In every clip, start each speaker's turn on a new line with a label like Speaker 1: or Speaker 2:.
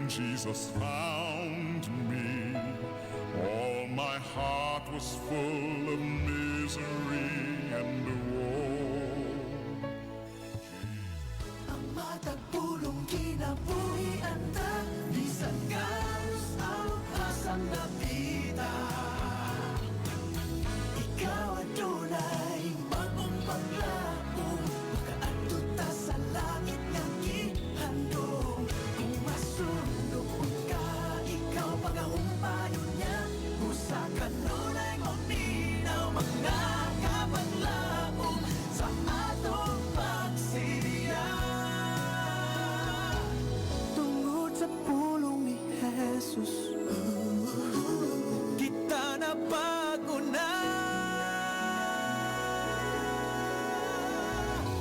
Speaker 1: Jesus found me, all my heart was full of misery and woe.
Speaker 2: Ang matagpulong kinabuhi anda, bisan ganos ang asang napita. Ikaw adunay magpaglaom, makaadto ta sa langit nga gihandom. Kung masundok ka, ikaw pagahumpayon niya, usa kanunay maminaw mga kapaglaom sa atong pagsilya. Tungod sa pulong ni Jesus, kita na bago na.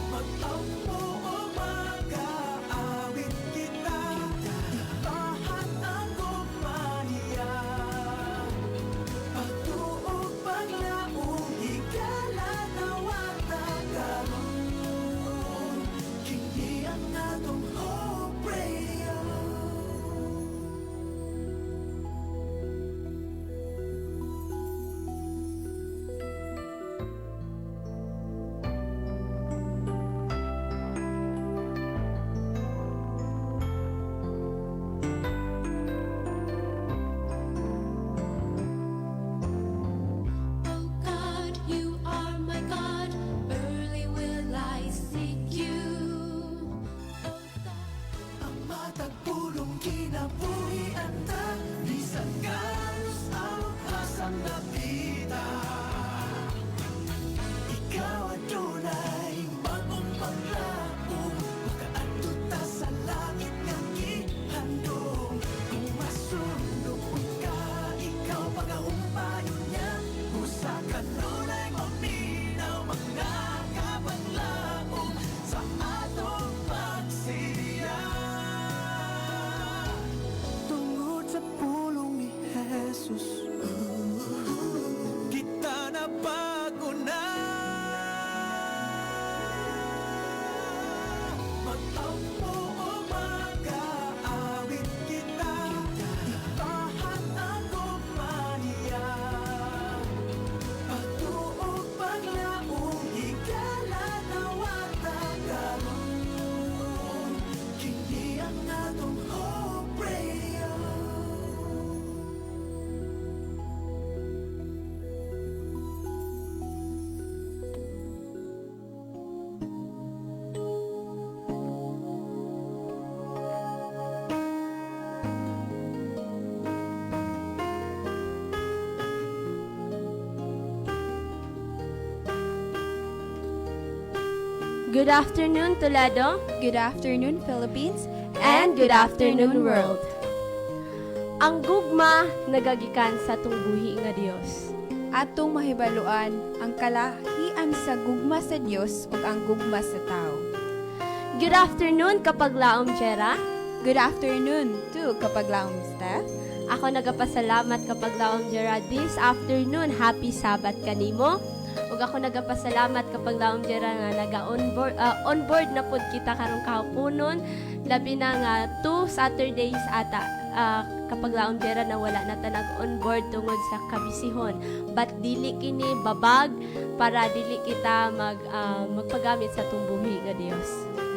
Speaker 2: Mag-ampo o mag-aawit kita, ipahan ang kumaniya. Pagtuog paglaong, higala na watagaroon. Kini ang atong hope radio.
Speaker 3: Oh God, you are my God. Early will I seek you. Oh God.
Speaker 2: Ang matagpulong kinabuhi anda, bisan ganos ang asang napita. Ikaw adunay magpaglaom, makaadto ta sa langit nga gihandom. Kung masundok ka, ikaw pagahumpayon niya, usa kanunay maminaw mga kapaglaom sa atong pagsilya. Tungod sa pulong ni Jesus, kita na bago na. Mag-ampo o mag-aawit kita, ipahan ang kumaniya. Pagtuog paglaong, higala na watagaroon. Kini ang atong hope radio.
Speaker 4: Good afternoon, Toledo.
Speaker 5: Good afternoon, Philippines.
Speaker 4: And good afternoon, world. Ang gugma nagagikan sa tungbuhi nga Dios.
Speaker 5: Atong mahibaluan ang kalahian sa gugma sa Dios ug ang gugma sa tao.
Speaker 4: Good afternoon, kapaglaom Jera.
Speaker 5: Good afternoon to Kapaglaom Steph.
Speaker 4: Ako nagapasalamat kapaglaom Jera this afternoon. Happy Sabbath kanimo. Ug ako nagapasalamat kapaglaom Jera nga on board na pud kita karong kahaponon. Labi na nga 2 Saturdays ata kapaglaom Jera na wala na ta nag-on board tungod sa kabisihon. But dili kini babag para dili kita magpagamit sa tumbuhi nga Dios.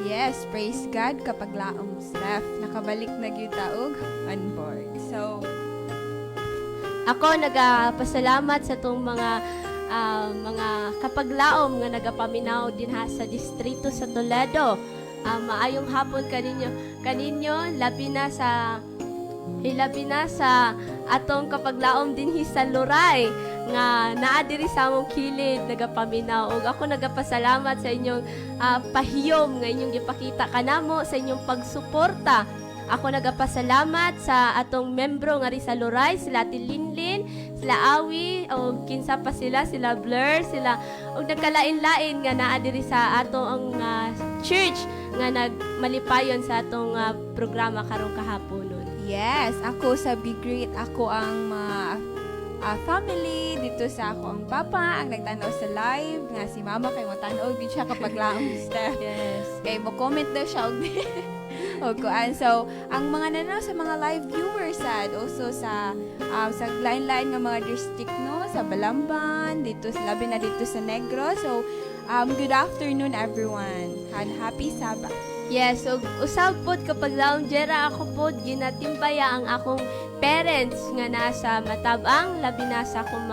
Speaker 5: Yes, praise God, Kapaglaom Steph. Nakabalik na gyud ta og on board. So,
Speaker 4: Ako nagapasalamat sa tong mga kapaglaom nga nagapaminaw din ha sa distrito sa Toledo. Maayong hapon kaninyo labi na sa atong kapaglaom dinhi sa Luray nga naa diri sa among kilid nagapaminaw ug ako nagapasalamat sa inyong pahiyom nga inyong gipakita kanamo sa inyong pagsuporta. Ako nagapasalamat sa atong membro nga ri sa Luray, sila Tilinlin, sila Awi, o kinsa pa sila Blur, sila og nagkalain-lain nga naa diri sa atong church nga nagmalipayon sa atong programa karong kahaponon.
Speaker 5: yes, ako sa Big Great, ako ang family dito sa ako ang papa ang nagtanaw sa live nga si mama kay mo tanaw gid siya Kapaglaom Steph.
Speaker 4: Yes.
Speaker 5: Kay mo comment daw siya og O kuan. So, ang mga nanaw sa mga live viewers sad also sa lain-lain nga mga district no, sa Balamban, dito labi na dito sa Negros. So, good afternoon everyone. And happy Sabbath.
Speaker 4: Yes, so usab pod kapag laom jera ako pod ginatimbaya ang akong parents nga nasa matabang labi na sa akong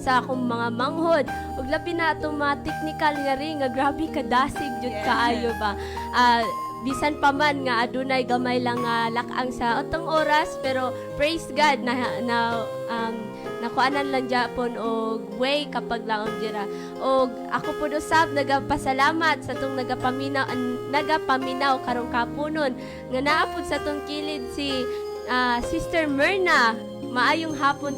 Speaker 4: sa akong mga manghod ug labi na atong mga technical nga ring nga grabe kadasig jud
Speaker 5: Yes.
Speaker 4: kaayo ba. Bisan pa man nga adunay gamay lang nga lakang sa otong oras pero praise God na nakuanan lang Japon og way kapag laom jera. Og ako po usab nagapasalamat sa tong nagapaminaw karong kapunon nga naapod sa tong kilid si Sister Myrna. Maayong hapon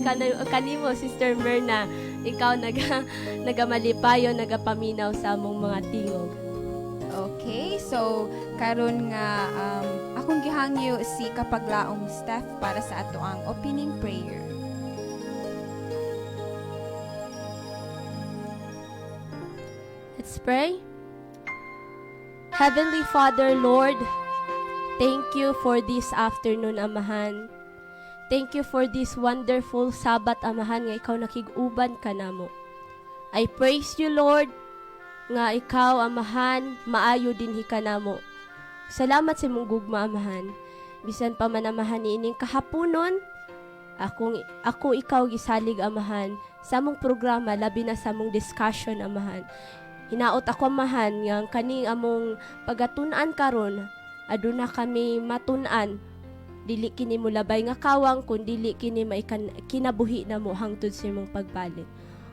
Speaker 4: kanimo Sister Myrna. Ikaw nagamalipayo nagapaminaw sa among mga tingog.
Speaker 5: Okay, so karon nga akong gihangyo si Kapaglaong Steph para sa ato ang opening prayer.
Speaker 4: Let's pray. Heavenly Father, Lord, thank you for this afternoon, Amahan. Thank you for this wonderful Sabbath, Amahan, nga ikaw nakig-uban ka namo. I praise you, Lord, nga ikaw, Amahan, maayo din ka namo. Salamat sa mong gugma, Amahan. Bisan pa man, Amahan, ining kahaponon, ako ikaw gisalig, Amahan, sa mong programa, labi na sa mong discussion, Amahan. Hinaot ako, Amahan, nga kaning among pagatunan karon, aduna kami matunan, dili kini mo labay nga kawang, kung dili kini kinabuhi na mo hangtod sa imong pagbalik.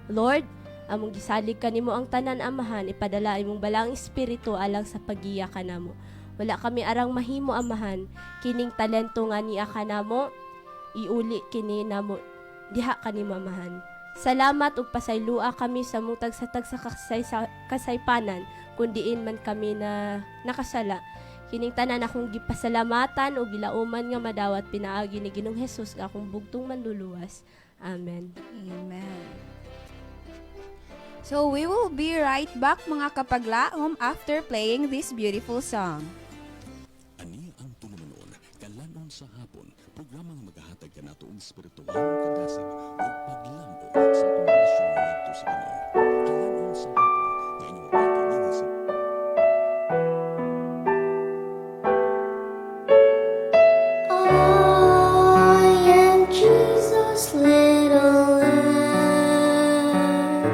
Speaker 4: Lord, among gisalig kanimo ang tanan, Amahan, ipadala imong balang espiritu alang sa pagiya kanamo. Wala kami arang mahimo, Amahan, kining talento nga niya kanamo, iuli kini namo diha kanimo, Amahan. Salamat ug pasaylua kami sa mong tagsa-tagsa kasaypanan kun diin man kami na nakasala. Kining tanan akong gipasalamatan ug gilauman nga madawat pinaagi ni Ginoong Hesus nga akong bugtong manluluwas. Amen.
Speaker 5: Amen. So we will be right back mga kapaglaom after playing this beautiful song.
Speaker 6: Ani ang tulumanon, kalanon sa hapon, programang maghahatag ka nato ang espiritual kadasig o paglambo sa atong relasyon ngadto sa Ginoo. Kalanon sa hapon, nga inyong ipaginigay sa
Speaker 3: I am Jesus' little lamb,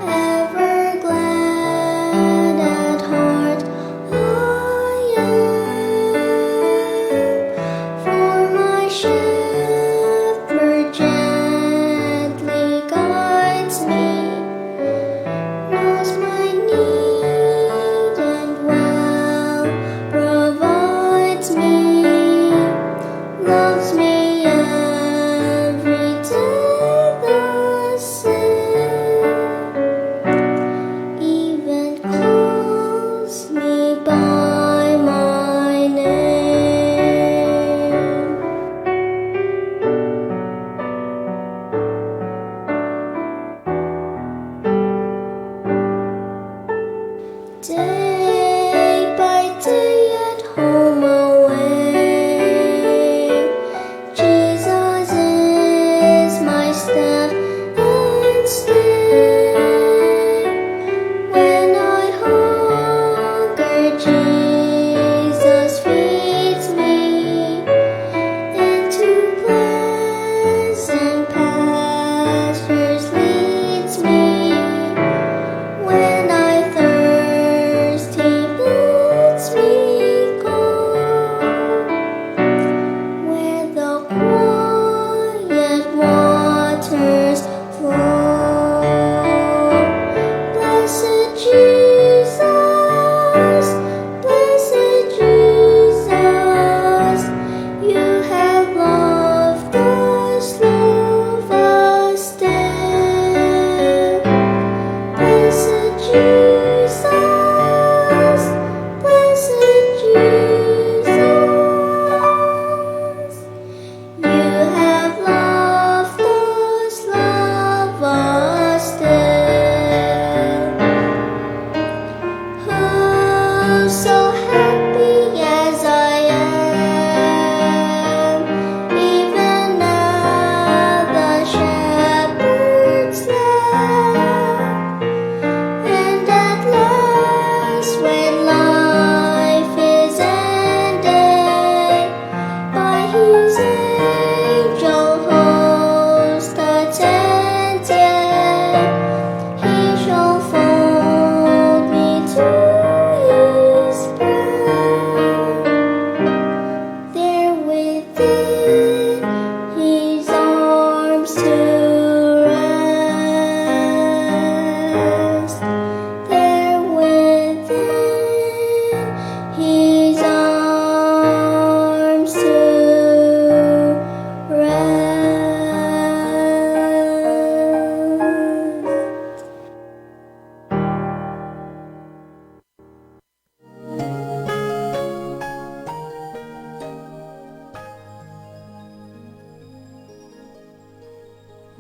Speaker 3: ever glad at heart I am, for my shepherd gently guides me, knows my need and well provides me. Loves me every day the same, even calls me by my name. Day by day at home away, Jesus is my staff and stay. When I hunger, Jesus feeds me, into pleasant pastures leads me. When I thirst, He bids me go where the quiet waters flow.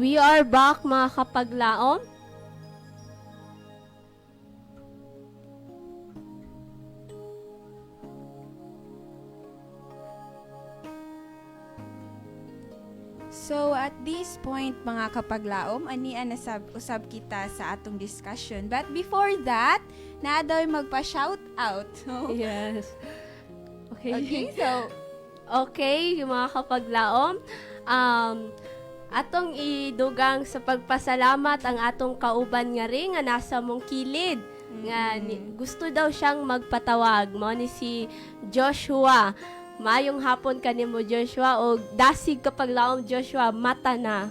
Speaker 4: We are back mga kapaglaom.
Speaker 5: So at this point mga kapaglaom, anian usab kita sa atong discussion. But before that, naadoy magpa-shout out. So,
Speaker 4: Yes.
Speaker 5: okay, so
Speaker 4: Okay, yung mga kapaglaom, atong idugang sa pagpasalamat ang atong kauban nga rin nga nasa mong kilid. Gusto daw siyang magpatawag. Mao ni si Joshua. Maayong hapon kanimo Joshua o dasig kapaglaom Joshua, mata na.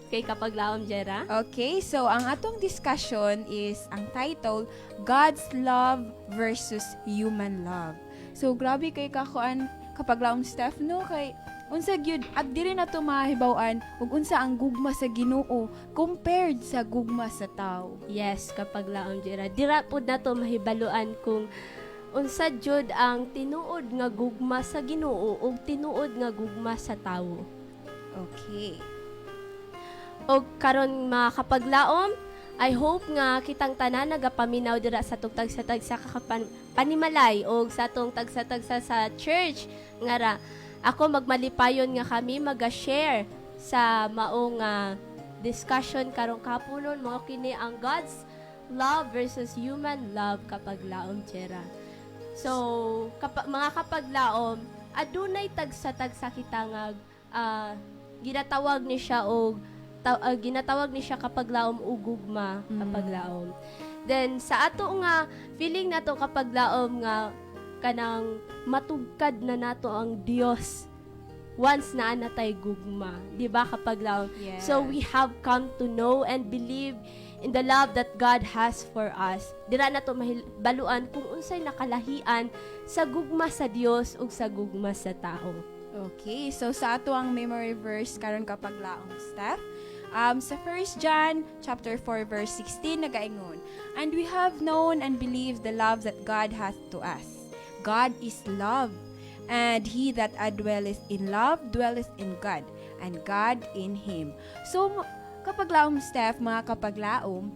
Speaker 4: Okay, kapaglaom Jera.
Speaker 5: Okay, so ang atong discussion is ang title, God's Love versus Human Love. So grabe kay kakuan kapaglaom Steph, no? Kay unsa gyud at diri na to mahibaw-an ug unsa ang gugma sa Ginoo compared sa gugma sa tao.
Speaker 4: Yes, kapaglaom Jera. Dira pud na to mahibaluan kung unsa jud ang tinuod nga gugma sa Ginoo ug tinuod nga gugma sa tawo.
Speaker 5: Okay.
Speaker 4: O karon mga kapaglaom, I hope nga kitang tanan nagapaminaw dira sa tagsa-tagsa panimalay o sa tong tagsa-tagsa sa church nga ra. Ako magmalipayon nga kami maga-share sa maong discussion karong kapunon mao kini ang God's love versus human love kapaglaom Jera. So, mga kapaglaom, adunay tagsa-tagsa kita nga ginatawag ni siya og ginatawag ni siya kapaglaom o gugma kapaglaom. Then sa ato nga feeling nato kapaglaom nga kanang matugkad na nato ang Dios once na natay gugma, di ba kapaglaom?
Speaker 5: Yes.
Speaker 4: So we have come to know and believe in the love that God has for us. Dira na to baluan kung unsay nakalahian sa gugma sa Dios ug sa gugma sa tao.
Speaker 5: Okay, so sa ato ang memory verse karon kapaglaom Steph, sa 1 John chapter 4 verse 16 nagaingon, and we have known and believed the love that God hath to us. God is love, and he that dwelleth in love dwelleth in God, and God in him. So kapaglaom Steph, mga kapaglaom,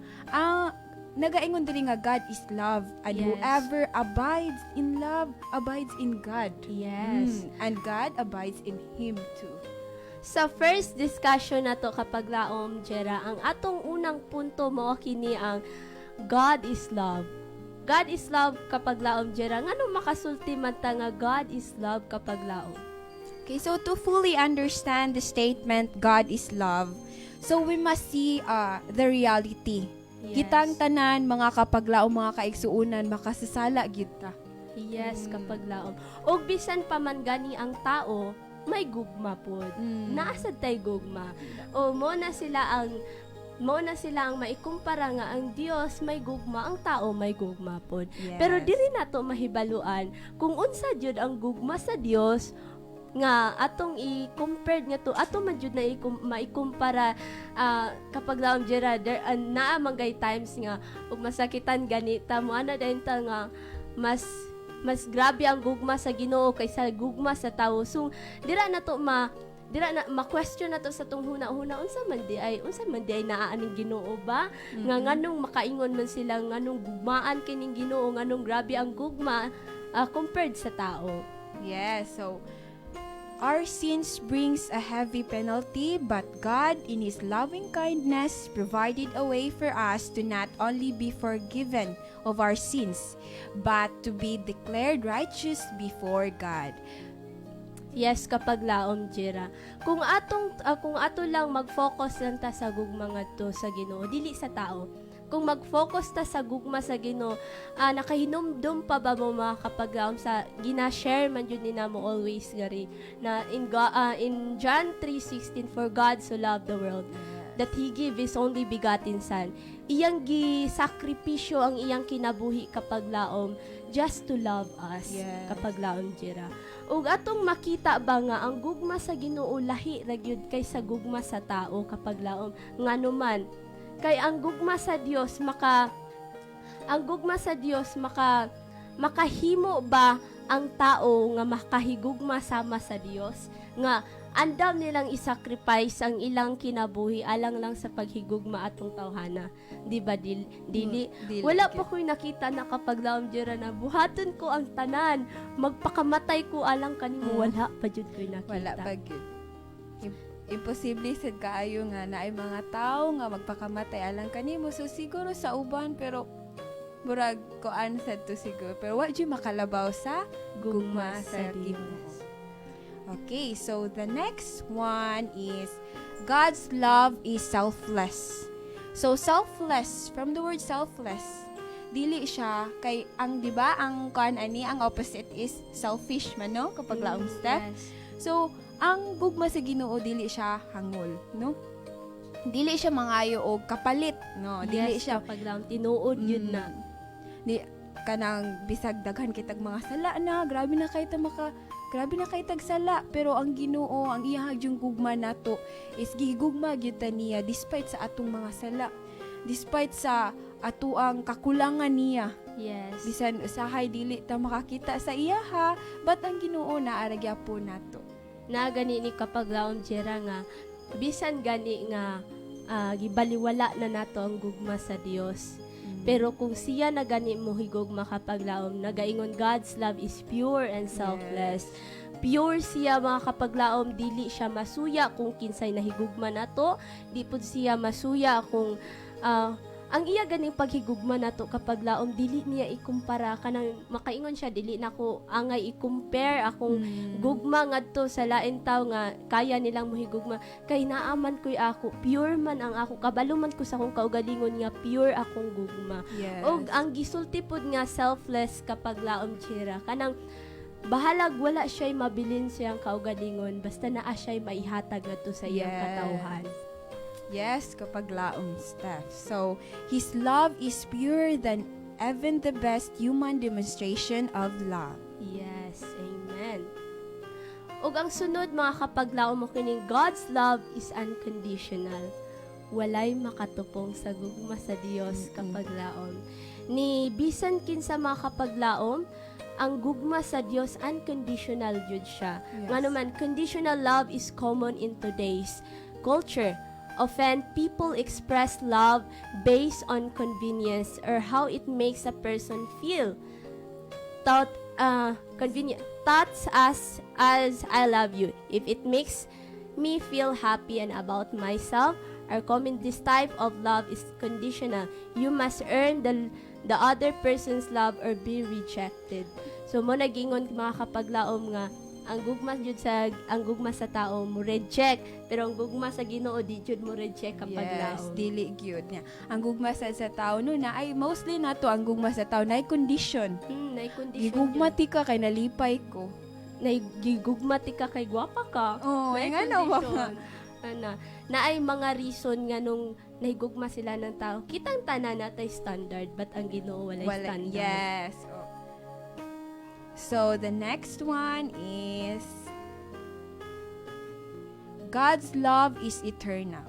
Speaker 5: nagaingon diri nga God is love, and
Speaker 4: Yes.
Speaker 5: whoever abides in love abides in God.
Speaker 4: Yes.
Speaker 5: And God abides in him too.
Speaker 4: Sa first discussion nato kapaglaom Jera, ang atong unang punto mao kini ang God is love. God is love kapaglaom Jera. Ngano makasulti man ta nga God is love kapaglaom?
Speaker 5: Okay, so to fully understand the statement God is love, so we must see the reality.
Speaker 4: Yes.
Speaker 5: Kitang tanan mga kapaglaom, mga kaigsuunan, makasasala gyud ta.
Speaker 4: Yes, kapaglaom. Og bisan pa man gani ang tao, may gugma pod. Naasad tay gugma. O mo na sila ang maikumpara nga ang Dios may gugma, ang tao may gugma pod.
Speaker 5: Yes.
Speaker 4: Pero diri nato mahibaluan kung unsa jud ang gugma sa Dios nga atong i-compare nga to, ato man jud na maikumpara kapaglaom Jera, naa mangay times nga ug masakitan ganita mo ana dayon ta nga mas grabe ang gugma sa Ginoo kaysa gugma sa tawo. So dira na ma-question na to sa tong huna-huna unsa man di ay naaaning Ginoo ba nga nganong makaingon man sila nganong gugmaan kining Ginoo, nganong grabe ang gugma compared sa tao.
Speaker 5: Yes, so our sins brings a heavy penalty, but God in his loving kindness provided a way for us to not only be forgiven of our sins, but to be declared righteous before God.
Speaker 4: Yes, kapaglaom Jera. Kung ato lang mag-focus lang ta sa gugma ngadto sa Ginoo, dili sa tao. Kung mag-focus ta sa gugma sa Ginoo, nakahinumdum pa ba mo mga kapaglaom sa gina-share man jud ni namo always gari na in John 3:16, for God so loved the world that he gave his only begotten son. Iyang gi-sakripisyo ang iyang kinabuhi kapaglaom just to love us.
Speaker 5: Yes.
Speaker 4: Kapaglaom Jera. Ug atong makita ba nga ang gugma sa Ginoo lahi ra gyud kaysa gugma sa tao kapaglaom nganuman kay ang gugma sa Dios makahimo ba ang tao nga makahigugma sama sa Dios nga andam nilang isacrifice ang ilang kinabuhi alang lang sa paghigugma atong tawhana. Di ba, dili? Wala pa ko'y nakita na kapag laom dira na buhaton ko ang tanan, magpakamatay ko alang kanimo. Wala pa jud ko'y nakita.
Speaker 5: Wala pa gyud. Imposible sad kaayo nga naay mga tao nga magpakamatay alang kanimo. So siguro sa uban pero murag koan sad to siguro. Pero wa jud makalabaw sa gugma sa Ginoo. Okay, so the next one is God's love is selfless. So selfless, from the word selfless, dili siya kay ang 'di ba ang kuan ani ang opposite is selfish man no kapag laom step.
Speaker 4: Yes.
Speaker 5: So ang gugma sa Ginoo dili siya hangol, no? Dili siya mangayo og kapalit, no? Dili siya
Speaker 4: kapag laom tinuod yun na.
Speaker 5: Di kanang bisag daghan kitag mga sala na, grabe na kay tag sala, pero ang Ginoo ang iya yung gugma nato is gigugma gyud ta niya despite sa atong mga sala, despite sa atuang kakulangan niya.
Speaker 4: Yes.
Speaker 5: Bisan usahay dili ta makakita sa iya ha, but ang Ginoo naara gyapon nato.
Speaker 4: Na gani ni kapag laom jera nga bisan gani nga gibaliwala na nato ang gugma sa Dios. Pero kung siya na gani mo higugma kapag laom, nagaingon God's love is pure and selfless. Pure siya mga kapaglaom, dili siya masuya kung kinsay nahigugma nato, di pud siya masuya kung ang iya ganing paghigugma nato kapag laom dili niya ikumpara kanang makaingon siya dili nako angay i-compare akong gugma ngadto sa lain taw nga kaya nilang mohigugma kay naaman koy ako pure man ang ako kabalo man ko sa akong kaugalingon nga pure akong gugma.
Speaker 5: Yes.
Speaker 4: Og ang gisulti pud nga selfless kapag laom chira kanang bahalag wala siya'y mabilin siyang kaugalingon basta naa siya'y maihatag ngadto sa iyang katawhan.
Speaker 5: Yes, kapag laom stuff. So, His love is purer than even the best human demonstration of love.
Speaker 4: Yes, amen. Ug ang sunod mga kapaglaom mo kining God's love is unconditional. Walay makatupong sa gugma sa Dios kapag laom. Ni bisan kinsa mga kapaglaom, ang gugma sa Dios unconditional jud siya.
Speaker 5: Yes.
Speaker 4: Ngano man conditional love is common in today's culture. Often, people express love based on convenience or how it makes a person feel. Convenient. Thoughts as I love you. If it makes me feel happy and about myself, or comment this type of love is conditional. You must earn the other person's love or be rejected. So, mo nagingon mga kapaglaom nga, ang gugma sa tao mo reject pero ang gugma sa Ginoo di jud mo reject kapag laom.
Speaker 5: Dili gyud niya. Ang gugma sa tao no na ay mostly nato ang gugma sa tao na condition.
Speaker 4: Nay condition.
Speaker 5: Gigugma ti ka kay nalipay ko.
Speaker 4: Nay gigugma ti ka kay gwapa ka.
Speaker 5: Oh,
Speaker 4: Nay
Speaker 5: nga no ba?
Speaker 4: Na ay mga reason nga nung nahigugma sila ng tao. Kitang tanan natay standard but ang Ginoo walay standard.
Speaker 5: Yes. Oh. So, the next one is God's love is eternal.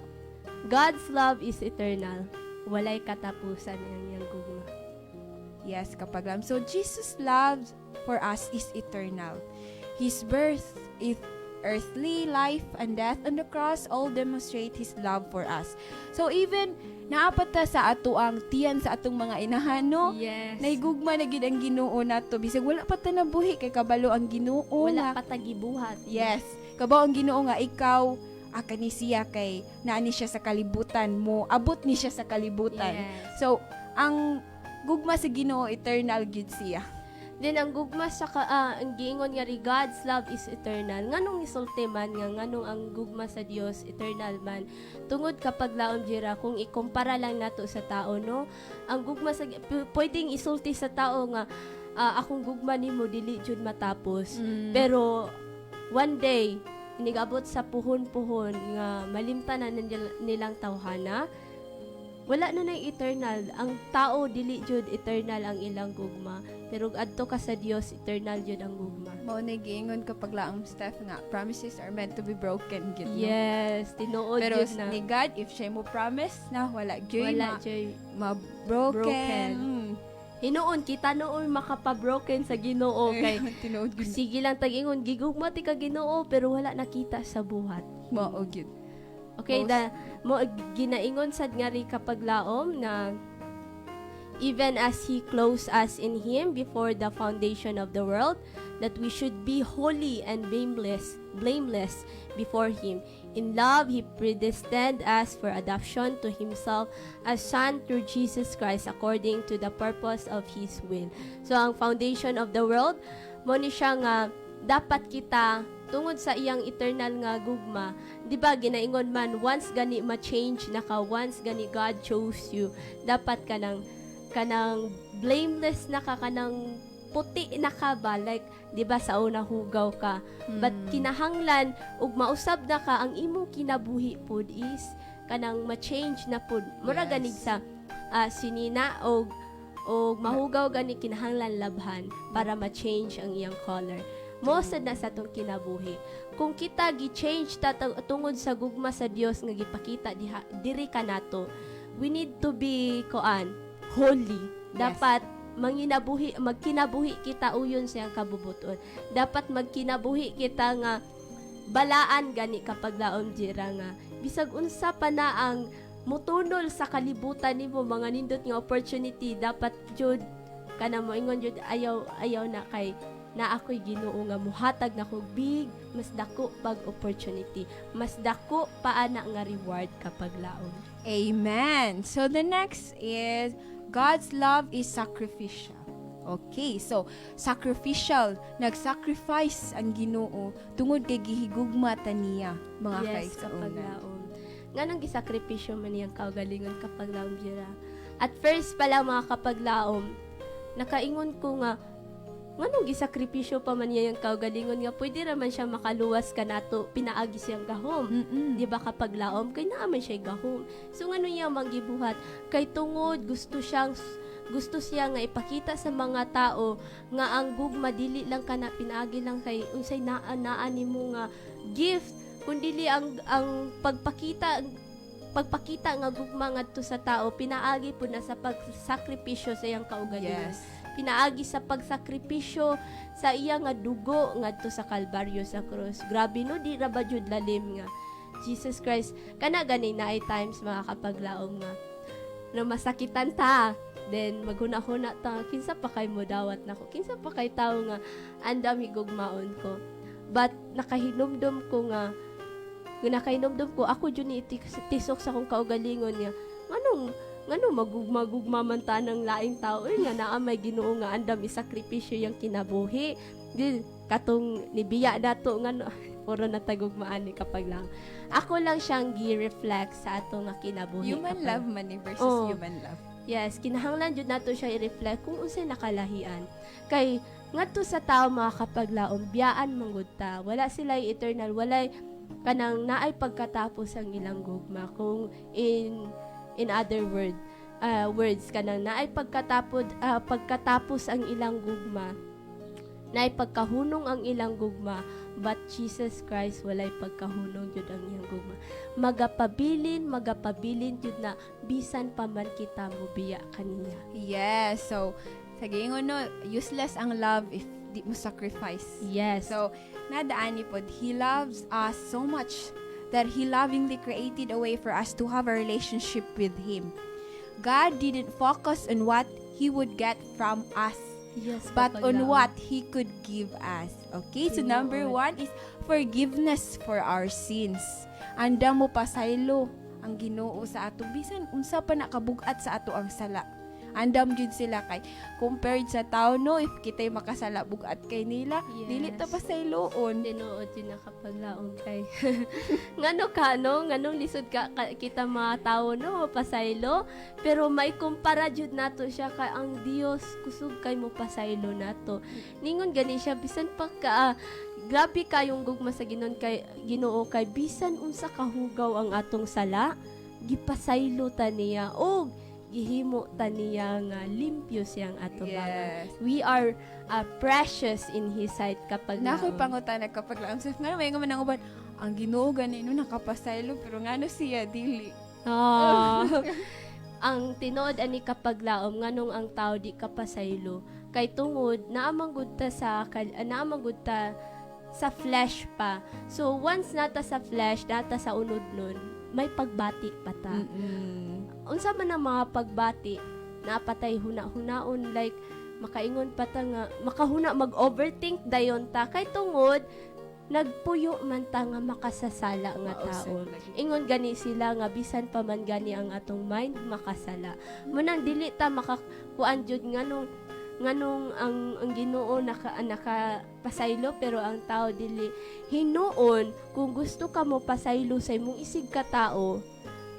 Speaker 4: God's love is eternal. Walay katapusan ang iyang gugma.
Speaker 5: Yes, kapag lam. So, Jesus' love for us is eternal. His birth, earthly life, and death on the cross all demonstrate His love for us. So, even naapat ta sa ato ang tiyan sa atong mga inahan, no?
Speaker 4: Yes.
Speaker 5: Naigugma na gid ang Ginoo nato bisag wala pa ta nabuhi kay kabalo ang Ginoo
Speaker 4: Wala
Speaker 5: nga.
Speaker 4: pa tagibuhat.
Speaker 5: Yes, kabalo ang Ginoo nga ikaw kani siya kay naani siya sa kalibutan mo, abot ni siya sa kalibutan.
Speaker 4: Yes.
Speaker 5: So, ang gugma sa Ginoo eternal gid siya.
Speaker 4: Then ang gugma sa ang giingon nga ri God's love is eternal. Nganong isulti man nga nganong ang gugma sa Dios eternal man. Tungod kapag laom jira kung ikumpara lang nato sa tao no, ang gugma sa pwedeng isulti sa tao nga akong gugma nimo dili jud matapos. Pero one day inigabot sa puhon-puhon nga malimtanan nilang tawhana. Wala na nay eternal. Ang tao dili jud eternal ang ilang gugma. Pero adto ka sa Dios eternal jud ang gugma.
Speaker 5: Mao na giingon kapag laang Steph nga promises are meant to be broken gid. No?
Speaker 4: Yes, tinuod
Speaker 5: Pero
Speaker 4: jud na.
Speaker 5: ni God if siya mo promise na wala joy
Speaker 4: Wala joy.
Speaker 5: ma-broken.
Speaker 4: Broken. Hinuon kita noon makapabroken sa Ginoo kay
Speaker 5: tinuod gyud.
Speaker 4: sige lang tag-ingon gigugma ti ka Ginoo pero wala nakita sa buhat.
Speaker 5: Mao gyud.
Speaker 4: Okay, mo ginaingon sad nga ri kapag laom na even as He clothes us in Him before the foundation of the world, that we should be holy and blameless before Him. In love, He predestined us for adoption to Himself as Son through Jesus Christ according to the purpose of His will. So, ang foundation of the world, mo ni siya nga dapat kita tungod sa iyang eternal nga gugma. Di ba, ginaingon man, once gani ma-change naka, once gani God chose you, dapat kanang blameless na ka, kanang puti na ka ba, like, di ba, sa una hugaw ka. But kinahanglan, ug mausab na ka, ang imong kinabuhi pod is, kanang ma-change na pod. Mura ganig sa sinina, o mahugaw gani kinahanglan labhan, para ma-change ang iyang color. Mosad na sa tong kinabuhi. Kung kita gi-change tungod sa gugma sa Dios nga gipakita diri kanato, we need to be holy. Dapat magkinabuhi kita uyon sa iyang kabubuton. Dapat magkinabuhi kita nga balaan gani kapag laom dira nga bisag unsa pa na ang mutunol sa kalibutan nimo mga nindot nga opportunity, dapat jud kana mo ingon jud ayaw na kay na ako'y Ginoo nga muhatag na kog big mas dako pag opportunity, mas dako paana nga reward kapag laom.
Speaker 5: Amen. So the next is God's love is sacrificial. Okay, so sacrificial, nag-sacrifice ang Ginoo tungod kay gihigugma ta niya, mga
Speaker 4: Yes, kapag
Speaker 5: kaigsuonan.
Speaker 4: laom. Nga nang gisakripisyo man niyang kaugalingon kapag laom dira. At first pala mga kapag laom, nakaingon ko nga nganong gisakripisyo pa man niya yung kaugalingon nga pwede raman siya makaluwas ka nato pinaagi siyang gahom. Di ba kapag laom kay naaman siya gahom. So ngano niya manggibuhat kay tungod gusto siya nga ipakita sa mga tao nga ang gugma dili lang kana pinaagi lang kay unsay naa nimo nga gift kundi ang pagpakita nga gugma ngadto sa tao pinaagi pud na sa pagsakripisyo sa iyang kaugalingon.
Speaker 5: Yes.
Speaker 4: Pinaagi sa pagsakripisyo sa iya nga dugo ngadto sa Kalbaryo sa krus. Grabe no, di ra ba jud lalim nga Jesus Christ kana gani na ay times mga kapaglaom nga na masakitan ta, then maghuna-huna ta kinsa pa kay mo dawat nako, kinsa pa kay tawo nga andam higugmaon ko, but nakahinumdum ko ako jud ni tisok sa kong kaugalingon nga nganong magugma man ta ng laing tao nga naa may Ginoo nga andam isakripisyo yang kinabuhi di katong nibiya dato nga puro natagugmaan ni kapag lang ako lang siyang gi-reflect sa ato nga kinabuhi.
Speaker 5: Human
Speaker 4: kapag,
Speaker 5: love man versus human love.
Speaker 4: yes, kinahanglan jud nato siya i-reflect kung unsay nakalahian kay ngadto sa tao mga kapaglaom biyaan manggod ta, wala sila eternal, wala kanang naay pagkatapos ang ilang gugma. Kung in other words kanang naay pagkatapos ang ilang gugma, naay pagkahunong ang ilang gugma, but Jesus Christ walay pagkahunong jud ang iyang gugma. Magapabilin jud na bisan pa man kita mobiya kaniya.
Speaker 5: Yes, so sa giingon no, useless ang love if di mo sacrifice.
Speaker 4: Yes.
Speaker 5: So nadaani pod, He loves us so much that He lovingly created a way for us to have a relationship with Him. God didn't focus on what He would get from us,
Speaker 4: Yes,
Speaker 5: but on
Speaker 4: kapaglaom.
Speaker 5: what He could give us. Okay, so number 1 is forgiveness for our sins. Anda mo pasaylo ang Ginoo sa ato bisan unsa pa nakabugat sa ato ang sala. Andam jud sila kay compared sa tao no, if kita'y makasala bugat kay nila,
Speaker 4: Yes.
Speaker 5: dili ta pasayloon.
Speaker 4: Tinuod din na kapaglaong kay nganong lisod kita mga tao no pasaylo, pero may kumpara jud nato siya kay ang Dios kusog kay mo pasaylo nato. Ningon gani siya bisan pa ka grabe kayong gugma sa Ginoo kay bisan unsa kahugaw ang atong sala gipasaylo ta niya o gihimo ta niya nga limpyo siyang ato bangan.
Speaker 5: Yes.
Speaker 4: We are precious in His sight kapag
Speaker 5: Nakoy pangutana kapag lang sa nga may nga man ang uban ang Ginoo gani no nakapasaylo pero ngano siya dili.
Speaker 4: Ah. ang tinuod ani kapaglaom nganong ang tao di kapasaylo kay tungod naamang gud ta sa flesh pa. So once nata sa flesh, nata sa unod nun, may pagbati pa ta. Unsa man ang mga pagbati, napatay huna-hunaon like makaingon pa ta nga makahuna mag-overthink dayon ta kay tungod nagpuyo man ta nga makasasala nga tao. Ingon gani sila nga bisan pa man gani ang atong mind makasala. Munang dili ta makakuan jud nganong ang Ginoo naka pasaylo pero ang tao dili hinuon. Kung gusto ka mo pasaylo sa imong isig ka tao,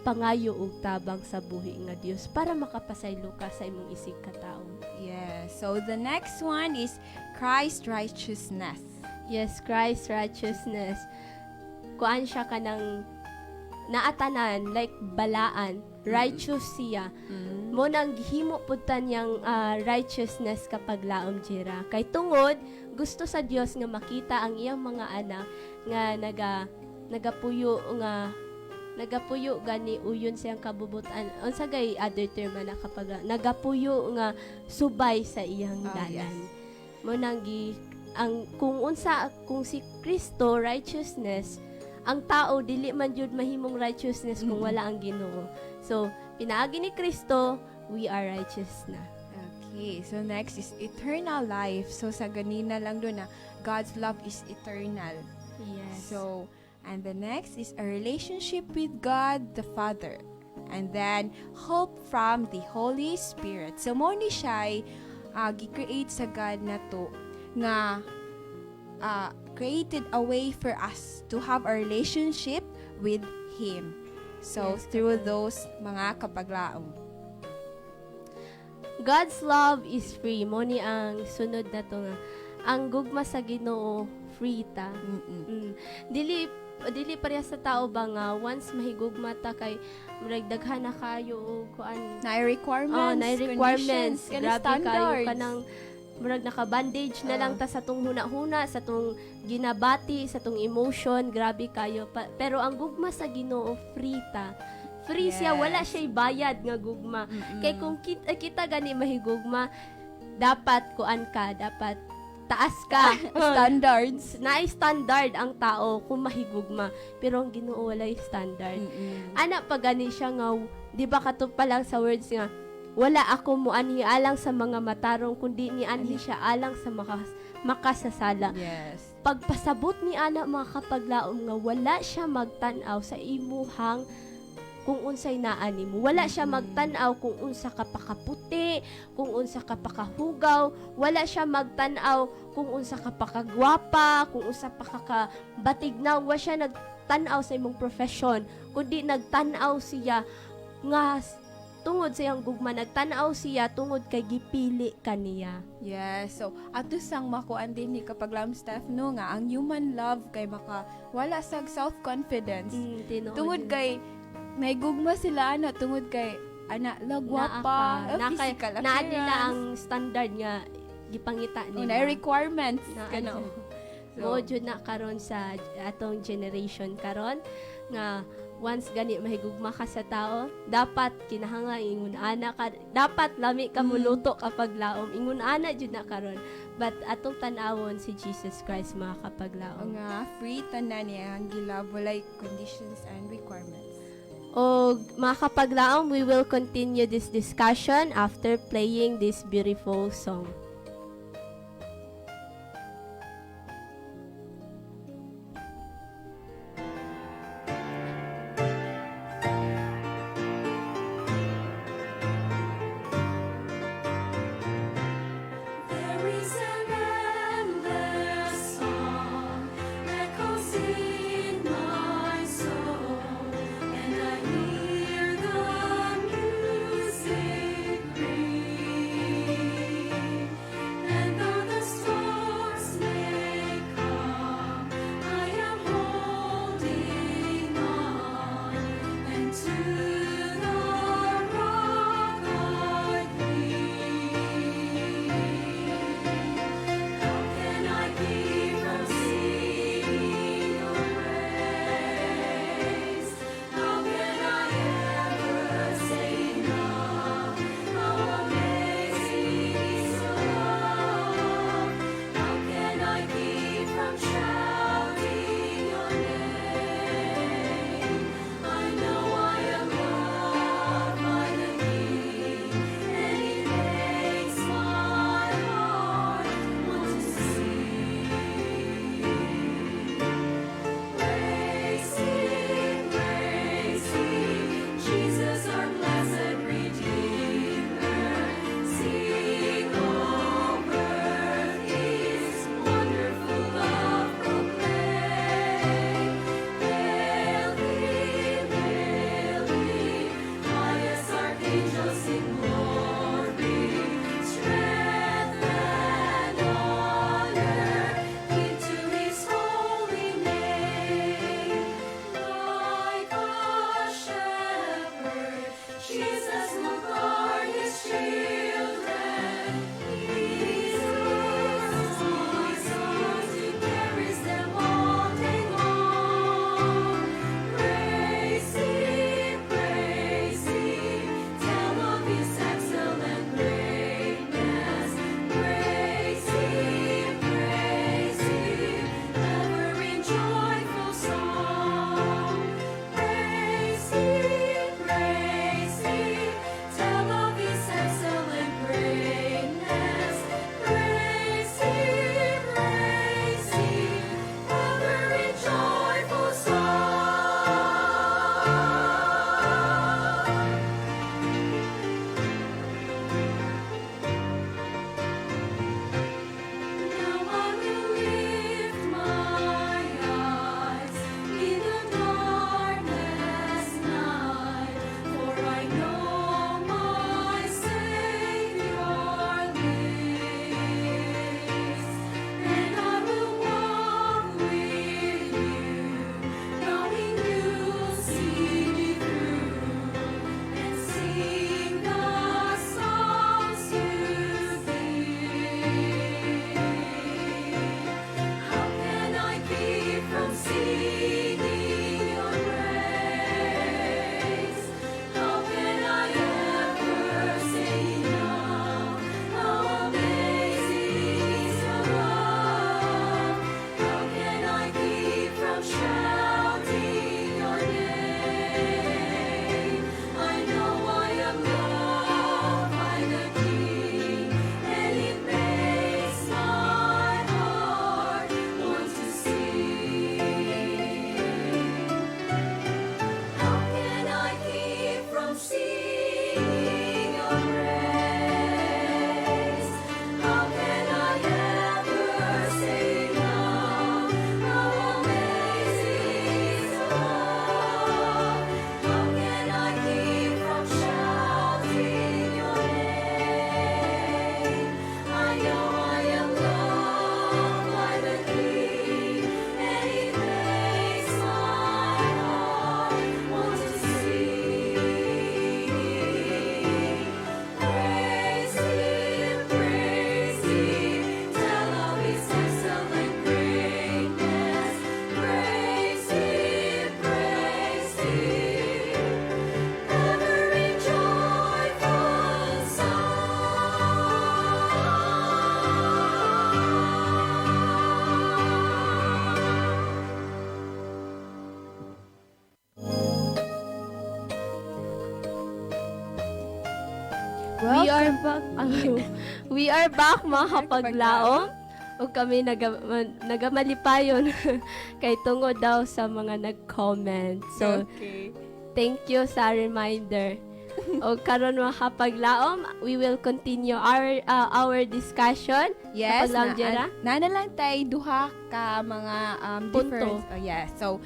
Speaker 4: pangayo og tabang sa buhi nga Dios para makapasaylo ka sa imong isig ka tao.
Speaker 5: Yes. So the next one is Christ righteousness.
Speaker 4: Yes, Christ righteousness. Kuan siya kanang naatanan like balaan, righteous siya. Mo nang gihimo pud ta niyang righteousness kapag laom jira. Kay tungod gusto sa Dios nga makita ang iyang mga anak nga nagapuyo gani uyon siyang kabubutan. Unsa gay other term na kapag nagapuyo nga subay sa iyang dalan. Mo nang kung si Kristo righteousness, ang tao dili man jud mahimong righteousness kung wala ang Ginoo. So pinaagi ni Kristo, we are righteous na.
Speaker 5: Okay, so next is eternal life. So sa ganina lang doon na God's love is eternal.
Speaker 4: Yes.
Speaker 5: So, and the next is a relationship with God the Father. And then, hope from the Holy Spirit. So, mo ni siya gi-create sa God na to nga created a way for us to have a relationship with Him. So,
Speaker 4: Yes,
Speaker 5: through those mga kapaglaom.
Speaker 4: God's love is free. Mo ni ang sunod na to nga. Ang gugma sa Ginoo free ta. Dili pareha sa tao ba nga once mahigugma ta kay murag daghan na kayo o kuan
Speaker 5: Na requirements,
Speaker 4: na requirements,
Speaker 5: conditions,
Speaker 4: grabe kayo
Speaker 5: standards.
Speaker 4: kanang murag naka-bandage na lang ta sa tong huna-huna, sa tong ginabati, sa tong emotion, grabe kayo. Pero ang gugma sa Ginoo free ta. Free siya, wala siya bayad nga gugma. Kay kung kita gani mahigugma, dapat kuan ka, dapat taas ka.
Speaker 5: Standards.
Speaker 4: Na-standard ang tao kung mahigugma. Pero ang Ginoo walay standard. Ana pa gani siya nga, di ba kato pa lang sa words nga, wala ako mo anhi alang sa mga matarong, kundi ni anhi siya alang sa makasasala.
Speaker 5: Yes.
Speaker 4: Pagpasabot ni ana mga kapaglaom nga, wala siya magtanaw sa imuhang kung unsay naani mo. Wala siya magtanaw kung unsa ka pakaputi, kung unsa ka pakahugaw, wala siya magtanaw kung unsa ka pakagwapa, kung unsa pa kakabatignaw. Wala siya nagtanaw sa imong profession, kundi nagtanaw siya nga tungod sa iyang gugma, nagtanaw siya tungod kay gipili kaniya.
Speaker 5: Yes. So, ato sang makuan din ni kapaglaom staff no nga ang human love kay wala sag self-confidence. Tungod kay naigugma sila tungod kay lagwapa, physical appearance.
Speaker 4: Naa nila ang standard nga gipangita nila.
Speaker 5: Na requirements.
Speaker 4: So, mo jud na karon sa atong generation karon nga once gani mahigugma ka sa tao, dapat kinahanglan ingon ana ka, dapat lami ka muluto kapag laom. Ingon ana jud na karon. But atong tan-awon si Jesus Christ mga kapaglaom.
Speaker 5: Nga free tanan niya ang gilab walay conditions and requirements.
Speaker 4: O mga kapaglaom, we will continue this discussion after playing this beautiful song.
Speaker 2: There is an endless song echoes in my soul, and I hear the music ring.
Speaker 3: guard His children. Jesus, my soul, He carries them all day long. Praise Him, tell of His excellent greatness. Praise Him, ever in joyful song. Praise Him, tell of His excellent greatness. Praise Him, ever in joyful song. Now I will lift my eyes in the darkness night, for I know my Savior lives, and I will walk with you, knowing you'll see me through, and sing the songs you give. How can I keep from singing your praise? How can I ever say enough? How amazing is your love? How can I keep from shouting your name? I know I am loved by the King, and it makes my heart want to sing. How can I keep from singing your praise? How can I ever say enough? How amazing is your love? How can I keep from shouting your name? I know I am loved by the King, and it makes my heart want to sing. Praise Him, tell of His excellent greatness. Praise Him, ever in joyful
Speaker 4: We are back. We are back mga kapaglaom. O kami nagamalipayon kay tungod daw sa mga nag-comment. So,
Speaker 5: Okay.
Speaker 4: thank you sa reminder. O karon mga kapaglaom, we will continue our discussion.
Speaker 5: Yes,
Speaker 4: Kapaglaom, Jera?
Speaker 5: na lang tayo duha ka mga
Speaker 4: Punto.
Speaker 5: different. Oh, yes. So,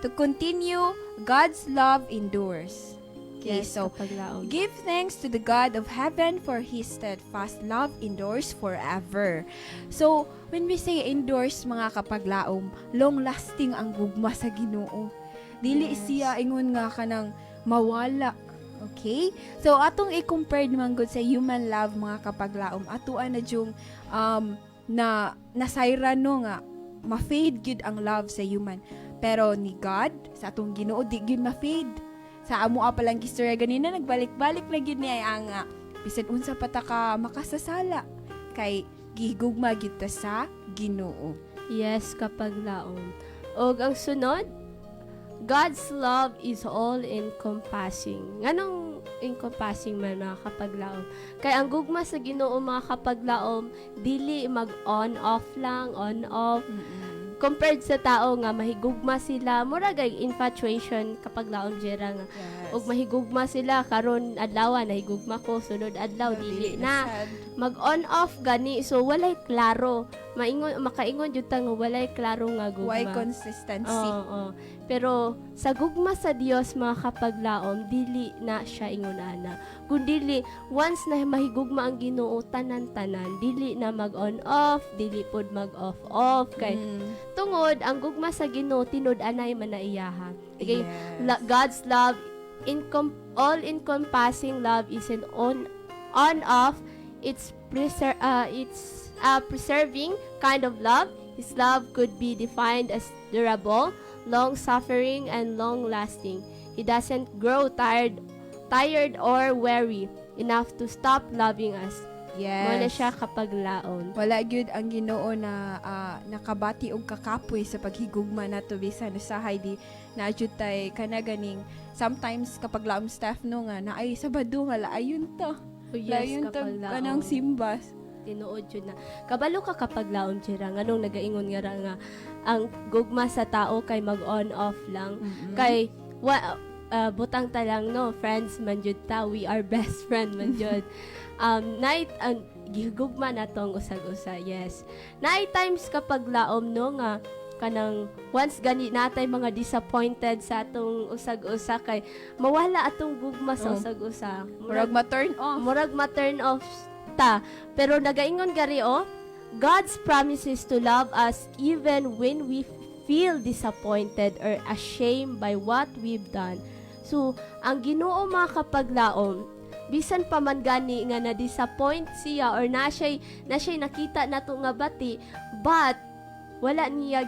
Speaker 5: to continue, God's love endures. Okay,
Speaker 4: Yes,
Speaker 5: so
Speaker 4: kapaglaom.
Speaker 5: give thanks to the God of heaven, for His steadfast love endures forever. So, when we say endures, mga kapaglaom, long-lasting ang gugma sa Ginoo. Dili siya ingon nga kanang mawala. Okay? So, atong i-compare naman good sa human love, mga kapaglaom. Atuan na yung nasayra no nga, ma-fade gid ang love sa human. Pero ni God, sa atong Ginoo, di gid ma-fade. Sa amo palang istorya ganina, nagbalik-balik na gid niya ang bisan unsa pa ta ka makasasala kay gihigugma gid ta sa Ginoo.
Speaker 4: Yes, kapaglaom. O ang sunod, God's love is all-encompassing. Nganong encompassing man mga kapaglaom? Kaya ang gugma sa Ginoo mga kapaglaom, dili mag-on-off lang, on-off. Compared sa tao nga mahigugma sila, murag ay infatuation kapag laon jera nga.
Speaker 5: Yes.
Speaker 4: Og mahigugma sila karon adlaw nahigugma ko, sunod adlaw dili na. Mag on off gani, so walay klaro. Makaingon jud ta nga walay klaro nga gugma.
Speaker 5: Why consistency?
Speaker 4: Oo. Pero sa gugma sa Dios mga kapaglaom, dili na siya ingunana. Kung dili, once na mahigugma ang Ginoo tanan-tanan, dili na mag-on-off, dili pod mag-off-off. Kay tungod, ang gugma sa Ginoo, tinud-anay man na iyaha. Okay?
Speaker 5: Yes.
Speaker 4: God's love all-encompassing love isn't on-off. It's a preserving kind of love. His love could be defined as durable, long-suffering, and long-lasting. He doesn't grow tired or weary enough to stop loving us. Mo na
Speaker 5: Yes.
Speaker 4: siya kapag laon.
Speaker 5: Wala gyud ang Ginoo na nakabati og kakapoy sa paghigugma nato bisan usahay di na jud tay kana ganing sometimes kapag laom staff no nga na ay Sabado nga laayon ta.
Speaker 4: Oh, yes,
Speaker 5: Layon ta
Speaker 4: kapag laon.
Speaker 5: kanang simbas.
Speaker 4: Tinuod yun na. Kabalo ka kapag laon jira. Nganong nagaingon nga ra nga ang gugma sa tao kay mag-on off lang. Kay butang ta lang no, friends man jud ta. We are best friend man jud. Night ang gigugma na tong usag-usa. Yes. Night times kapag laom no nga kanang once gani natay mga disappointed sa atong usag-usa kay mawala atong gugma sa
Speaker 5: Oh.
Speaker 4: usag-usa.
Speaker 5: Murag ma-turn off.
Speaker 4: Murag ma-turn off ta. Pero nagaingon gari God's promises to love us even when we feel disappointed or ashamed by what we've done. So, ang Ginoo mga kapaglaom, bisan pa man gani nga na-disappoint siya or na siya nakita nato nga bati, but wala niya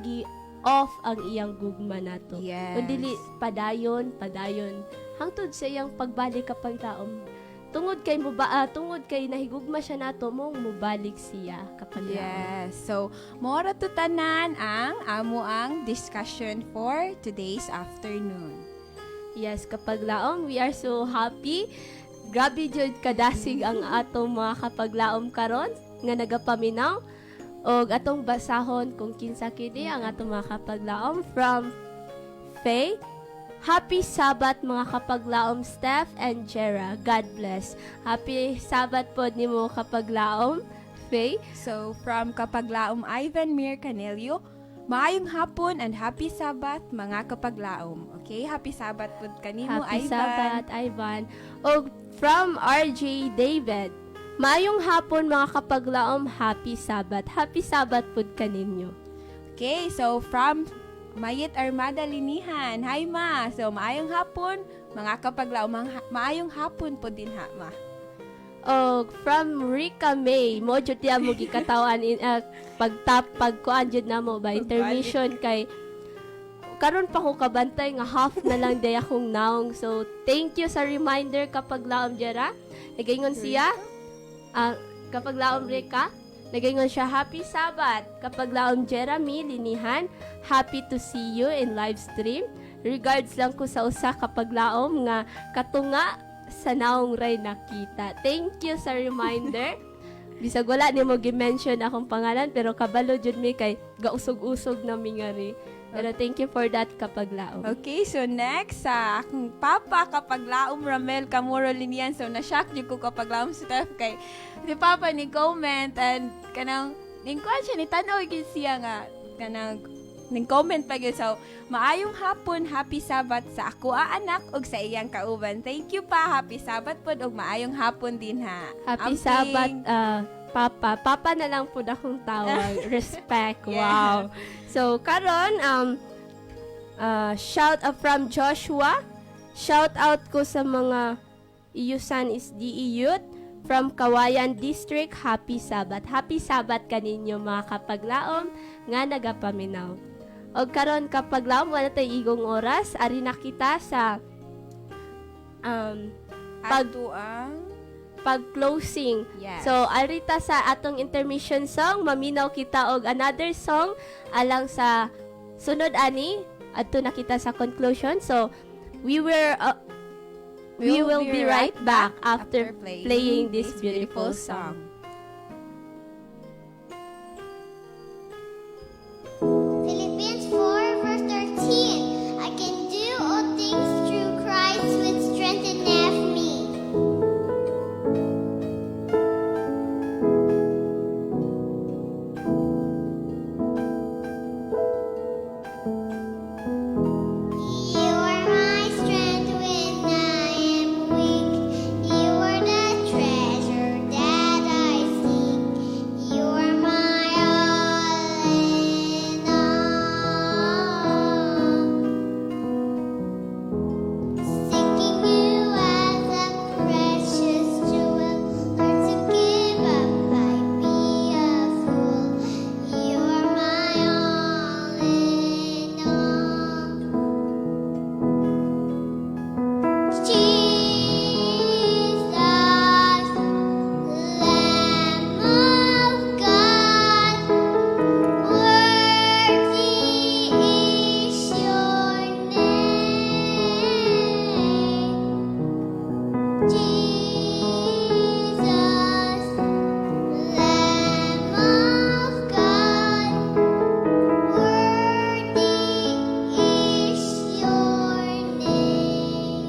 Speaker 4: gi off ang iyang gugma nato.
Speaker 5: Yes.
Speaker 4: Kundi padayon hangtod sa iyang pagbalik kapag taom. Tungod kay nahigugma siya nato mong mubalik siya kapag taom.
Speaker 5: Yes. So, mora to tanan ang amo ang discussion for today's afternoon.
Speaker 4: Yes, kapag laom, we are so happy. Grabe jud kadasig ang atong mga kapaglaom karon nga nagapaminaw og atong basahon kung kinsa kini ang atong mga kapaglaom from Faye. Happy Sabbath mga kapaglaom Steph and Jera. God bless. Happy Sabbath pod nimo kapaglaom Faye.
Speaker 5: So, from Kapaglaom Ivan Mir Canelio, maayong hapon and happy Sabbath mga kapaglaom. Okay, happy Sabbath pud kanimo
Speaker 4: Happy
Speaker 5: Ivan.
Speaker 4: Sabbath, Ivan. O from RJ David, maayong hapon mga kapaglaom, happy Sabbath. Happy Sabbath pud kaninyo.
Speaker 5: Okay, so from Mayit Armada Linihan, hi ma. So maayong hapon mga kapaglaom, maayong hapon pud din ha ma.
Speaker 4: O from Rika May, mo jud tiya mo gikatawan in pagkuan jud namo ba intermission kay karon pa ko kabantay nga half na lang day akong naong. So, thank you sa reminder kapag laom Jera. Nagaingon siya, kapag laom Rika, nagaingon siya, Happy Sabbath. Kapag laom Jeremy, linihan, happy to see you in live stream. Regards lang ko sa usa kapag laom nga katunga sa naong ray nakita. Thank you sa reminder. Bisag wala ni mo gi-mention akong pangalan, pero kabalo jud mi kay gausog-usog na mi nga ri. Pero thank you for that kapag laom.
Speaker 5: Okay, so next sa akong papa kapaglaom Ramel Camuro Linian. So na-shock jud ko kapaglaom Steph kay si papa ni comment and kanang ningkuan siya ni tan-aw gyud siya nga kanang ning comment pa gyud. So maayong hapon, happy Sabbath sa ako anak ug sa iyang kauban. Thank you pa, happy Sabbath pod ug maayong hapon din ha.
Speaker 4: Happy
Speaker 5: Amping.
Speaker 4: Sabbath, Papa. Papa na lang po akong tawag. Respect.
Speaker 5: Yeah.
Speaker 4: Wow. So, karon, shout out from Joshua. Shout out ko sa mga Iyusan SDE Youth from Kawayan District. Happy Sabbath. Happy Sabbath kaninyo mga kapaglaom nga nagapaminaw. O karon kapaglaom, wala tayo igong oras. Ari na kita sa
Speaker 5: Ato ang
Speaker 4: pag-closing.
Speaker 5: Yes.
Speaker 4: So, arita sa atong intermission song, maminaw kita og another song alang sa sunod ani adto na kita sa conclusion. So, we will be right back after playing this beautiful song.
Speaker 7: Philippians 4 verse 13. I can do all things through Christ which strengtheneth me. You are my strength when I am weak. You are the treasure that I Jesus, Lamb of God, worthy is your name. Jesus, Lamb of God, worthy is your name.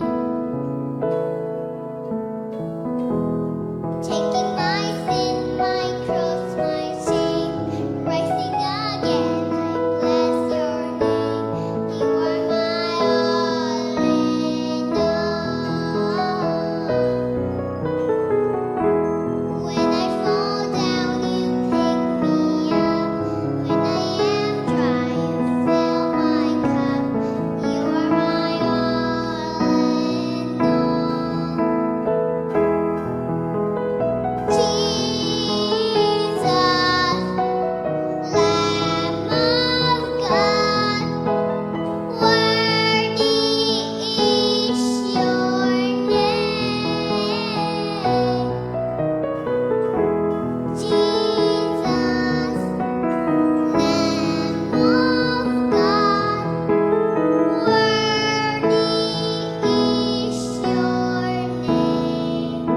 Speaker 7: Taking my sin, my cross, my shame, rising again, I bless your name. You are my all in all. When I fall down, you pick me up. When I am dry, you fill my cup. You are my all in all. Jesus, Lamb of God, worthy is your name. Jesus, Lamb of God, worthy is your name.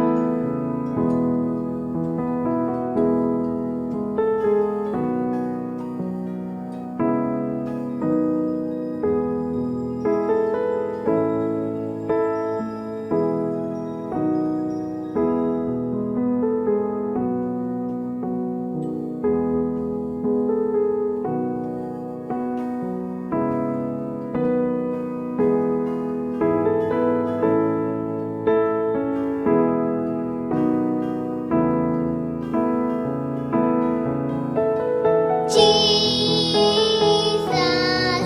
Speaker 7: Jesus,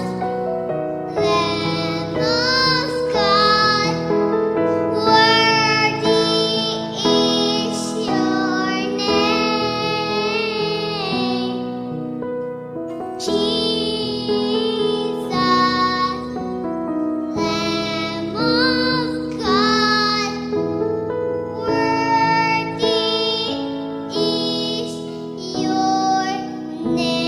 Speaker 7: Lamb of God, worthy is your name. Jesus, Lamb of God, worthy is your name.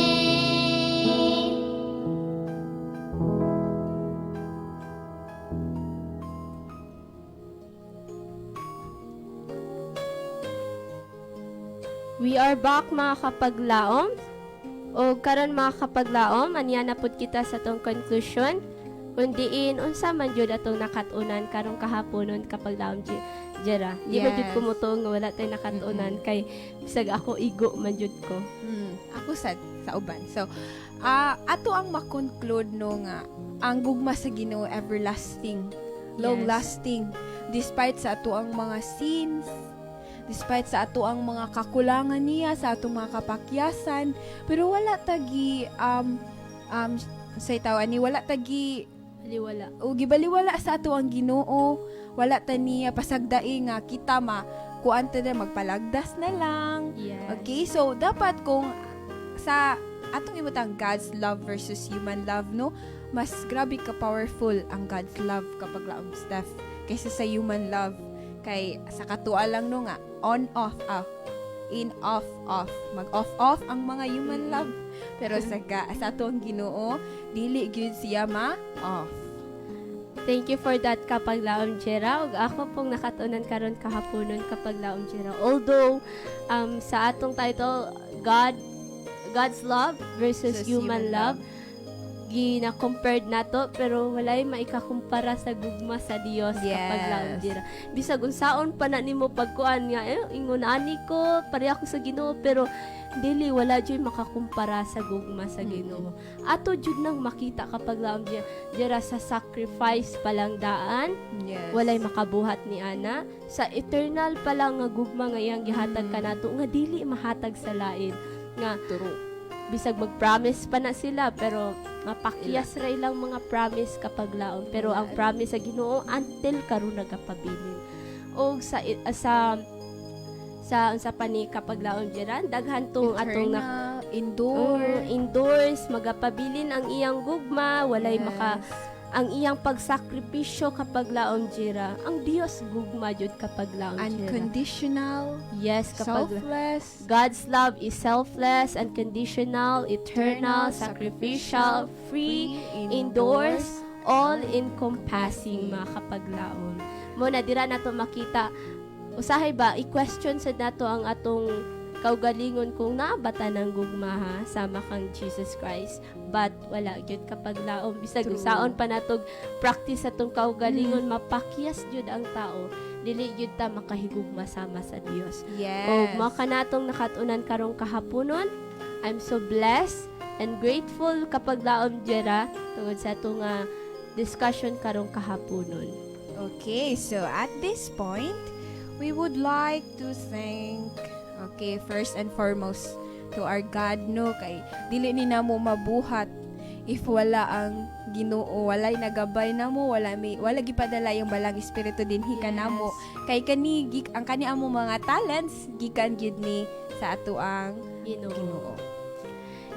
Speaker 4: We are back mga kapaglaom. O karon mga kapaglaom, anya na pud kita sa tong conclusion. Kundiin unsa man jud atong nakatunan karong kahaponon kapaglaom Jera. Di ba
Speaker 5: Yes.
Speaker 4: jud kumuto nga wala tay nakatunan kay bisag ako igo man jud ko.
Speaker 5: Ako sad sa uban. So, ato ang makonclude no nga ang gugma sa Ginoo everlasting, long lasting despite sa ato ang mga sins, despite sa ato ang mga kakulangan niya, sa atong mga kapakyasan, pero wala tagi sa itaw ani wala tagi
Speaker 4: Wala.
Speaker 5: o gibaliwala sa ato ang Ginoo, wala ta niya pasagdai nga kita kuan ta na magpalagdas na lang.
Speaker 4: Yes.
Speaker 5: Okay, so dapat kung sa atong imutang God's love versus human love, no, mas grabe ka powerful ang God's love kapag laom Steph kaysa sa human love. Kay sa katuwa lang no nga on off in off mag off ang mga human love, pero sa atong Ginoo dili gyud siya off.
Speaker 4: Thank you for that kapaglaom Jera. Ug ako pong nakatunan karon kahaponon kapaglaom Jera. Although sa atong title God's love versus human love, gina-compared nato pero walay maikakumpara sa gugma sa Dios kapag laom dira. Bisag unsaon pa na nimo pagkuan nga ingon ani ko pareha ko sa Ginoo pero dili wala jud makakumpara sa gugma sa Ginoo. Ato jud nang makita kapag laom dira sa sacrifice palang daan.
Speaker 5: Yes.
Speaker 4: Walay makabuhat ni ana sa eternal palang nga gugma nga iyang gihatag kanato nga dili mahatag sa lain nga
Speaker 5: True.
Speaker 4: bisag mag-promise pa na sila pero mapakyas ra ilang mga promise kapag laom pero ang promise sa Ginoo until karon nagapabilin og sa unsa pa ni kapag laom dira daghan tong atong
Speaker 5: endure.
Speaker 4: endures magapabilin ang iyang gugma walay
Speaker 5: Yes.
Speaker 4: ang iyang pagsakripisyo kapag laom jira. Ang Dios gugma jud kapag laom jira.
Speaker 5: Unconditional,
Speaker 4: Yes, kapag
Speaker 5: selfless,
Speaker 4: God's love is selfless, unconditional, eternal, sacrificial, free, indoors, all-encompassing mga kapaglaon. Muna, dira na to makita, usahay ba, i-question sa nato ang atong kaugalingon kung naabata ng gugma ha, sama kang Jesus Christ. But wala, yun kapag laom. Bisag
Speaker 5: True.
Speaker 4: usaon pa natog practice atong kaugalingon, mapakyas yun ang tao. Dili yun ta makahigugma sama sa Dios.
Speaker 5: yes.
Speaker 4: O mao kanatong nakatunan karong kahaponon. I'm so blessed and grateful kapag laom jera tungod sa atong discussion karong kahaponon.
Speaker 5: Okay, so at this point, we would like to thank, first and foremost, to our God, no? Kay dili ni namo mabuhat if wala ang Ginoo, walay nagabay namo, wala gipadala yung balang espiritu dinhi ka namo. Kay ang kani amo mga talents gikan gyud ni sa ato ang Ginoo.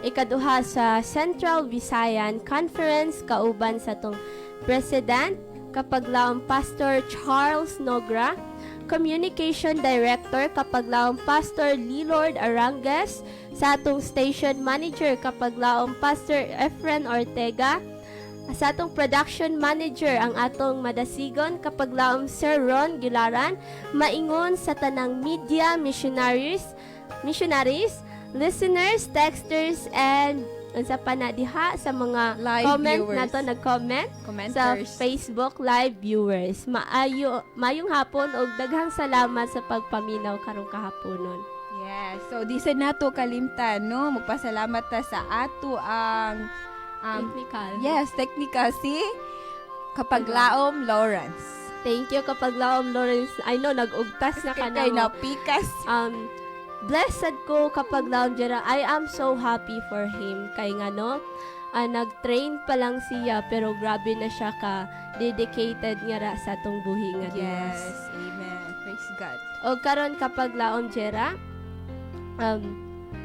Speaker 4: Ikaduha sa Central Visayan Conference kauban sa tong President kapag laom Pastor Charles Nogra, Communication Director kapag laom Pastor Lilord Arangues, sa atong Station Manager kapag laom Pastor Efren Ortega, sa atong Production Manager ang atong madasigon kapag laom Sir Ron Gilaran, maingon sa tanang media missionaries, listeners, texters, and unsa pa na diha sa mga
Speaker 5: Live
Speaker 4: comment
Speaker 5: viewers.
Speaker 4: nato nag-comment sa
Speaker 5: Commenters.
Speaker 4: Facebook live viewers. Mayong hapon og daghang salamat sa pagpaminaw karong kahaponon.
Speaker 5: Yes. So di sa nato kalimtan, no? Magpasalamat ta sa ato ang
Speaker 4: Technical.
Speaker 5: yes, technical si Kapaglaom Lawrence.
Speaker 4: Thank you kapag laom Lawrence. I know nag-ugtas na ka
Speaker 5: Kay
Speaker 4: na.
Speaker 5: napikas.
Speaker 4: Blessed ko kapag laom jera. I am so happy for him. Kay nga no, nag-train pa lang siya pero grabe na siya ka dedicated nga ra sa tong buhi nga
Speaker 5: Yes.
Speaker 4: Dios.
Speaker 5: Amen. Praise God.
Speaker 4: O karon kapag laom jera,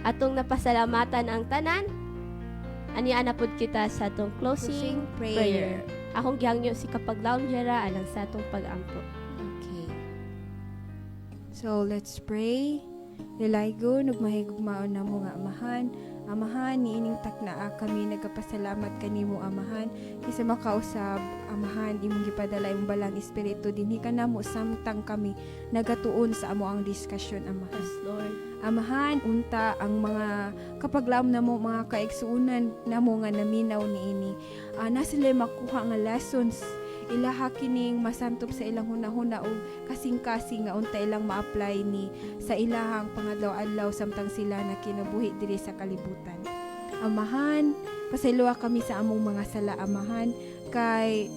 Speaker 4: atong napasalamatan ang tanan. Ani anapod kita sa atong closing prayer. Akong gihangyo si kapag laom jera alang sa atong pag-ampo.
Speaker 5: Okay. So, let's pray. Lilaygo, nagmahigugmaon na mo nga amahan. Amahan, niining taknaa kami nagapasalamat kanimo amahan. Isa makausab, amahan, imong gipadala imong balang espiritu dinhi ka namo samtang kami nagatuon sa amo ang diskusyon amahan.
Speaker 4: Yes, Lord.
Speaker 5: Amahan, unta ang mga kapaglaom na mo, mga kaigsuunan na mo nga naminaw niini. Na sila makuha nga lessons, ilaha kining masantop sa ilang hunahuna o kasing-kasing nga unta ilang ma-apply ni sa ilahang pangadlaw-adlaw samtang sila na kinabuhi diri sa kalibutan. Amahan, pasayloa kami sa among mga sala amahan, kay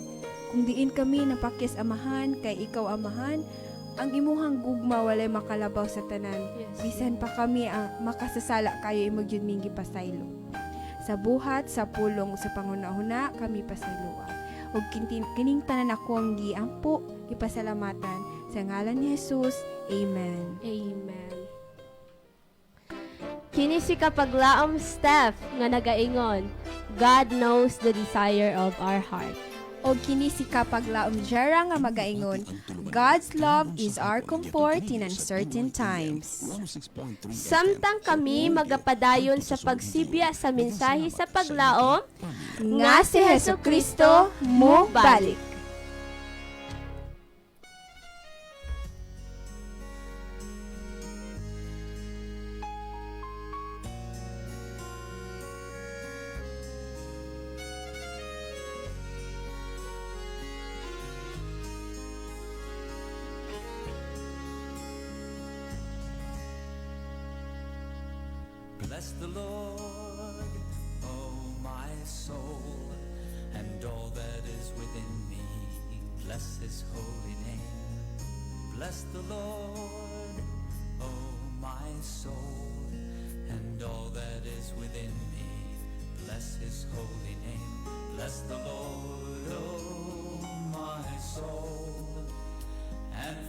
Speaker 5: kung diin kami napakyas amahan, kay ikaw amahan, ang imuhang gugma walay makalabaw sa tanan.
Speaker 4: Yes.
Speaker 5: Bisan pa kami ang makasasala kayo imong jud ming gipasaylo. Sa buhat, sa pulong, sa pangunahuna, kami pasayloa. Ug kining tanan ako ang giampo, ipasalamatan sa ngalan ni Jesus. Amen.
Speaker 4: Amen. Kini si kapaglaom Steph nga nagaingon, God knows the desire of our heart.
Speaker 5: O kini si kapaglaom Jera nga magaingon, God's love is our comfort in uncertain times.
Speaker 4: Samtang kami magapadayon sa pagsibya sa mensahe sa paglaom,
Speaker 5: Nga si Hesukristo mo balik.
Speaker 8: Bless the Lord, oh my soul, and all that is within me. Bless his holy name. Bless the Lord, oh my soul, and all that is within me. Bless his holy name. Bless the Lord, oh my soul, and